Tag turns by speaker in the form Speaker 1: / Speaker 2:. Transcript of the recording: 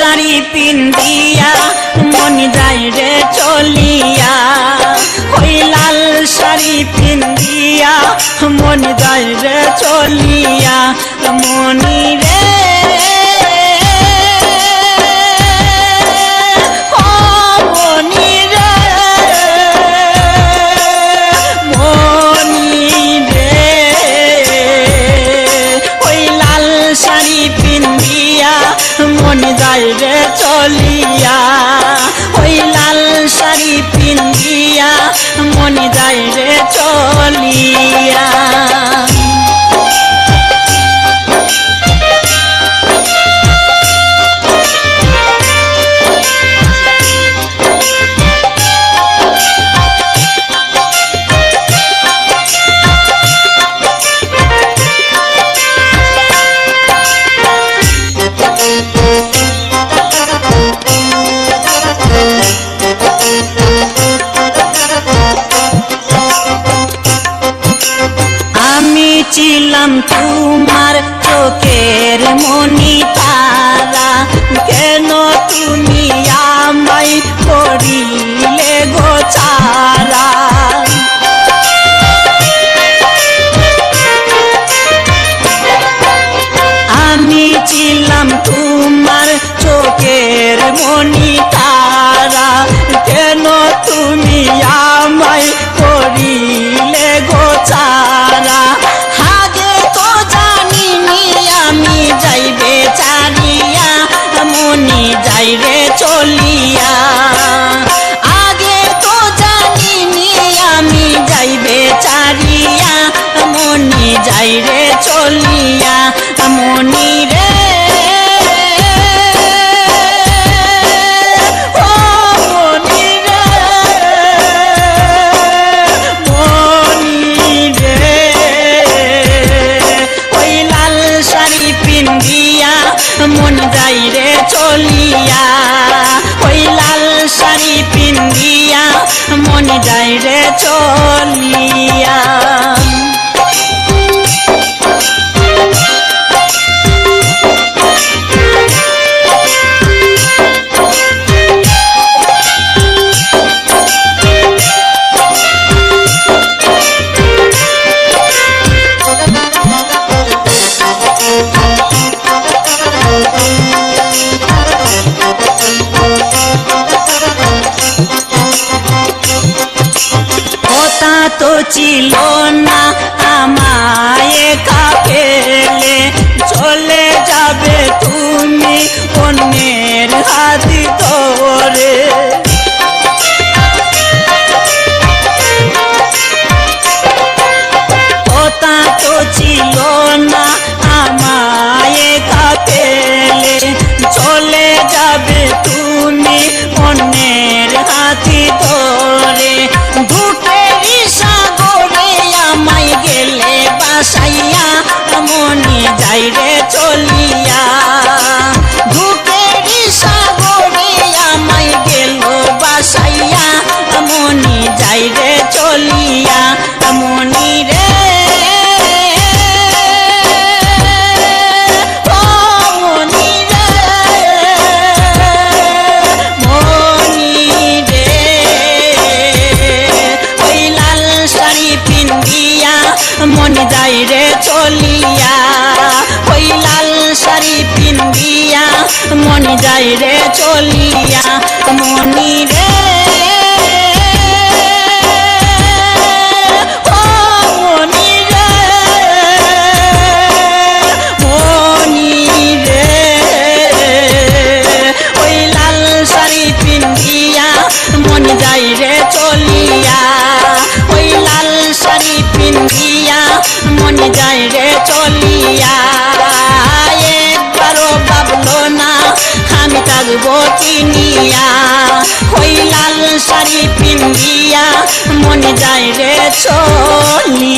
Speaker 1: শাড়ি পিন্দিয়া মন যায় রে চলিয়া, ওই লাল শাড়ি পিন্দিয়া মন যায় রে চলিয়া, মনি রে মন যায় রে চলিয়া, ওই লাল শাড়ি পিন্দিয়া মন যায় রে চলিয়া। ছিলাম তোমার চোখের মনি তারা, কেন তুমি আমায় করিলে গো ছাড়া, আমি ছিলাম তোমার চোখের মনি তারা, কেন তুমি আমায় করিলে গো ছাড়া, যাইবে চারিয়া মনি যাইবে চলিয়া, আগে তো জানিনি আমি যাইবে চারিয়া মনি যাইবে চলিয়া, মনি রে মন যাই রে চলিয়া, ওই লাল শাড়ি পিন্দিয়া মন যাই রে চলিয়া। তো ছিল না আমায় কাফেলে, চলে যাবে তুমি অন্যের হাত ধরে, কথা তো ছিল না আমায় কাফেলে, চলে যাবে তুমি অন্যের হাত ধরে, আমায় গেলে বাসাইয়া মনি যাই রে চলিয়া, ধূপের সাগরে আমায় গেল বাসাইয়া মনি যাই রে চলিয়া, মনি রে মন যাই রে চলিয়া, ওই লাল শাড়ি পিন্দিয়া মন যাই রে চলিয়া, মনি রে মন যাই রে চলিয়া, ওই লাল শাড়ি পিন্দিয়া মন যাই রে চলিয়া, একবারও ভাবলো না আমি থাকবো চিনিয়া, ওই লাল শাড়ি পিন্দিয়া মন যাই রে চলিয়া।